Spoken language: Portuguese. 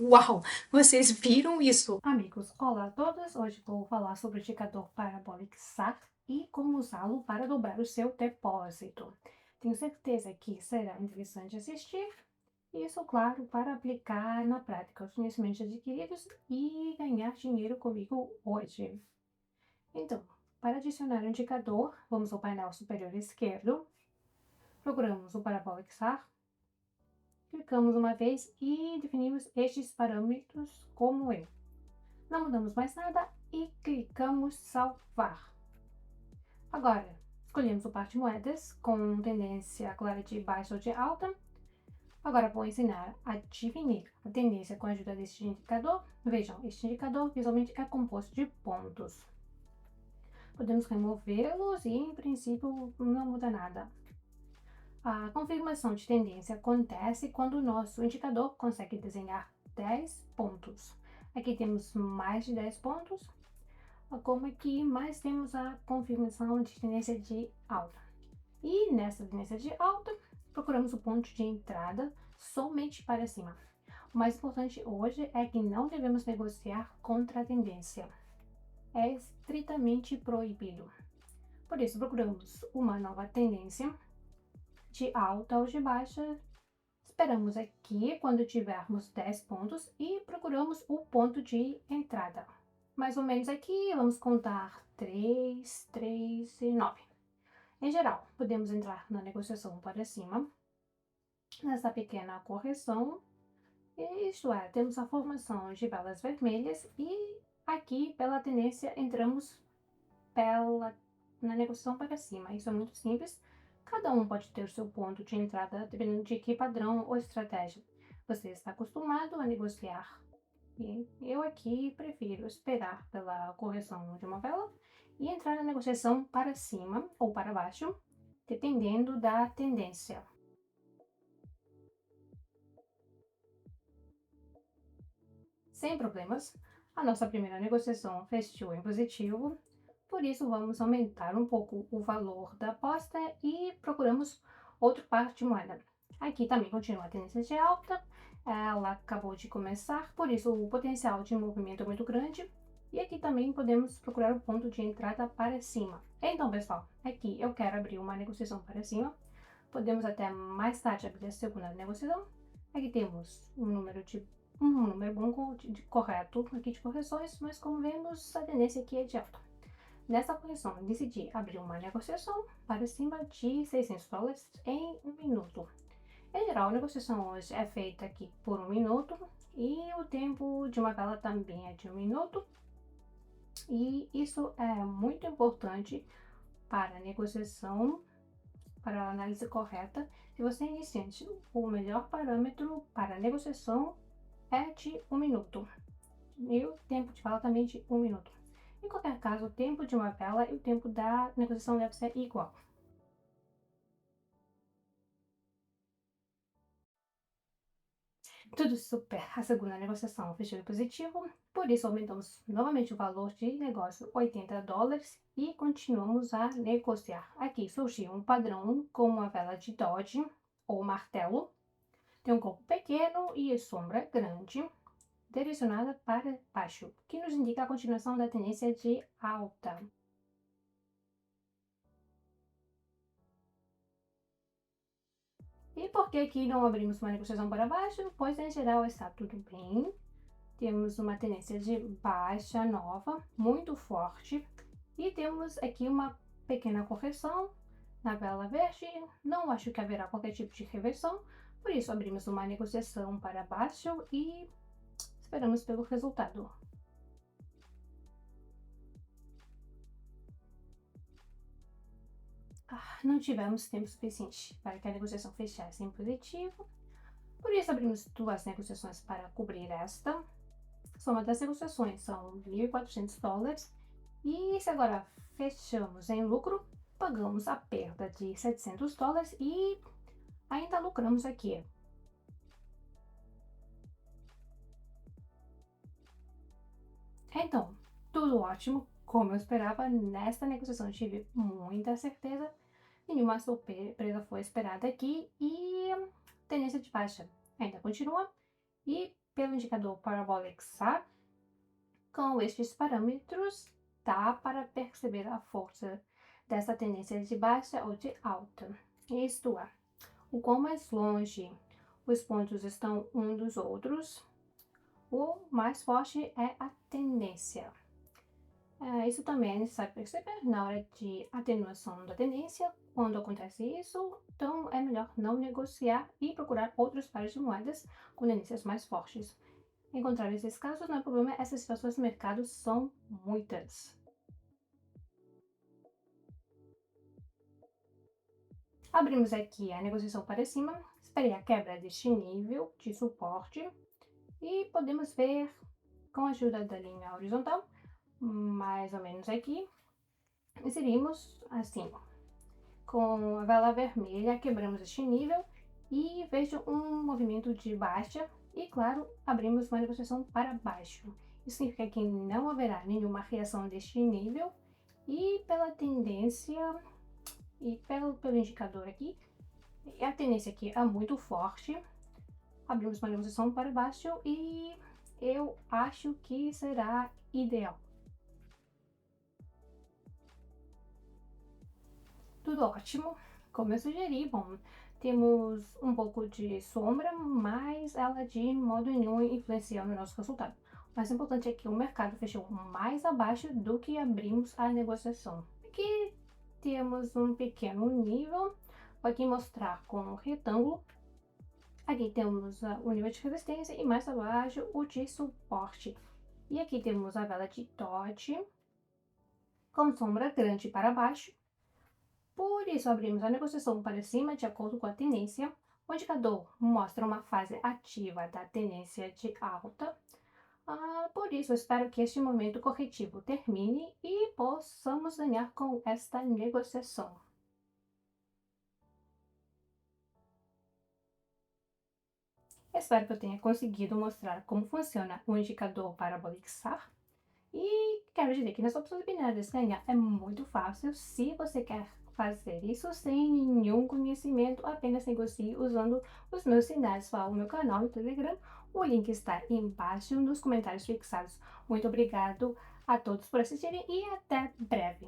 Uau! Vocês viram isso? Amigos, olá a todos! Hoje vou falar sobre o indicador parabólico SAR e como usá-lo para dobrar o seu depósito. Tenho certeza que será interessante assistir, isso, claro, para aplicar na prática os conhecimentos adquiridos e ganhar dinheiro comigo hoje. Então, para adicionar o indicador, vamos ao painel superior esquerdo, procuramos o parabólico SAR, clicamos uma vez e definimos estes parâmetros como eu. Não mudamos mais nada e clicamos salvar. Agora, escolhemos o par de moedas com tendência clara de baixa ou de alta. Agora vou ensinar a definir a tendência com a ajuda deste indicador. Vejam, este indicador visualmente é composto de pontos. Podemos removê-los e, em princípio, não muda nada. A confirmação de tendência acontece quando o nosso indicador consegue desenhar 10 pontos. Aqui temos mais de 10 pontos, como aqui mais temos a confirmação de tendência de alta. E nessa tendência de alta, procuramos o ponto de entrada somente para cima. O mais importante hoje é que não devemos negociar contra a tendência. É estritamente proibido. Por isso, procuramos uma nova tendência de alta ou de baixa. Esperamos aqui quando tivermos 10 pontos e procuramos o ponto de entrada. Mais ou menos aqui, vamos contar 3, 3 e 9. Em geral, podemos entrar na negociação para cima, nessa pequena correção, isto é, temos a formação de velas vermelhas e aqui, pela tendência, entramos na negociação para cima. Isso é muito simples. Cada um pode ter o seu ponto de entrada, dependendo de que padrão ou estratégia você está acostumado a negociar. E eu aqui prefiro esperar pela correção de uma vela e entrar na negociação para cima ou para baixo, dependendo da tendência. Sem problemas, a nossa primeira negociação fechou em positivo, por isso vamos aumentar um pouco o valor da aposta e procuramos outro par de moeda. Aqui também continua a tendência de alta, ela acabou de começar, por isso o potencial de movimento é muito grande. E aqui também podemos procurar o ponto de entrada para cima. Então, pessoal, aqui eu quero abrir uma negociação para cima. Podemos até mais tarde abrir a segunda negociação. Aqui temos um número bom correto aqui de correções, mas como vemos, a tendência aqui é de alta. Nessa correção, decidi abrir uma negociação para cima de $600 em 1 minuto. Em geral, a negociação hoje é feita aqui por 1 minuto e o tempo de uma vela também é de 1 minuto. E isso é muito importante para a negociação, para a análise correta. Se você é iniciante, o melhor parâmetro para a negociação é de 1 minuto. E o tempo de vela também de 1 minuto. Em qualquer caso, o tempo de uma vela e o tempo da negociação deve ser igual. Tudo super. A segunda negociação fechou em positivo, por isso aumentamos novamente o valor de negócio $80 e continuamos a negociar. Aqui surgiu um padrão como a vela de Dodge ou martelo. Tem um corpo pequeno e sombra grande, direcionada para baixo, que nos indica a continuação da tendência de alta. E por que aqui não abrimos uma negociação para baixo? Pois em geral está tudo bem. Temos uma tendência de baixa nova, muito forte. E temos aqui uma pequena correção na vela verde. Não acho que haverá qualquer tipo de reversão. Por isso abrimos uma negociação para baixo e esperamos pelo resultado. Não tivemos tempo suficiente para que a negociação fechasse em positivo. Por isso abrimos 2 negociações para cobrir esta. Soma das negociações são $1.400 e se agora fechamos em lucro, pagamos a perda de $700 e ainda lucramos aqui. Então, tudo ótimo, como eu esperava. Nesta negociação tive muita certeza, nenhuma surpresa foi esperada aqui e tendência de baixa ainda continua. E pelo indicador parabólico SAR, com estes parâmetros, dá para perceber a força dessa tendência de baixa ou de alta. Isto é, o quão mais longe os pontos estão um dos outros, o mais forte é a tendência. Isso também é necessário perceber na hora de atenuação da tendência. Quando acontece isso, então é melhor não negociar e procurar outros pares de moedas com tendências mais fortes. Encontrar esses casos não é problema, essas situações no mercado são muitas. Abrimos aqui a negociação para cima, esperei a quebra deste nível de suporte e podemos ver, com a ajuda da linha horizontal, mais ou menos aqui, inserimos assim, com a vela vermelha, quebramos este nível e vejo um movimento de baixa e, claro, abrimos uma negociação para baixo. Isso significa que não haverá nenhuma reação deste nível e pela tendência e pelo indicador aqui, a tendência aqui é muito forte. Abrimos uma negociação para baixo e eu acho que será ideal. Tudo ótimo, como eu sugeri. Bom, temos um pouco de sombra, mas ela de modo nenhum influencia no nosso resultado. O mais importante é que o mercado fechou mais abaixo do que abrimos a negociação. Aqui temos um pequeno nível, vou aqui mostrar com um retângulo. Aqui temos o nível de resistência e mais abaixo o de suporte. E aqui temos a vela de TOT com sombra grande para baixo. Por isso, abrimos a negociação para cima de acordo com a tendência. O indicador mostra uma fase ativa da tendência de alta. Por isso, eu espero que este momento corretivo termine e possamos ganhar com esta negociação. Espero que eu tenha conseguido mostrar como funciona o indicador parabólico SAR. E quero dizer que nas opções binárias ganhar é muito fácil. Se você quer fazer isso sem nenhum conhecimento, apenas negocie usando os meus sinais para o meu canal no Telegram. O link está embaixo nos comentários fixados. Muito obrigado a todos por assistirem e até breve.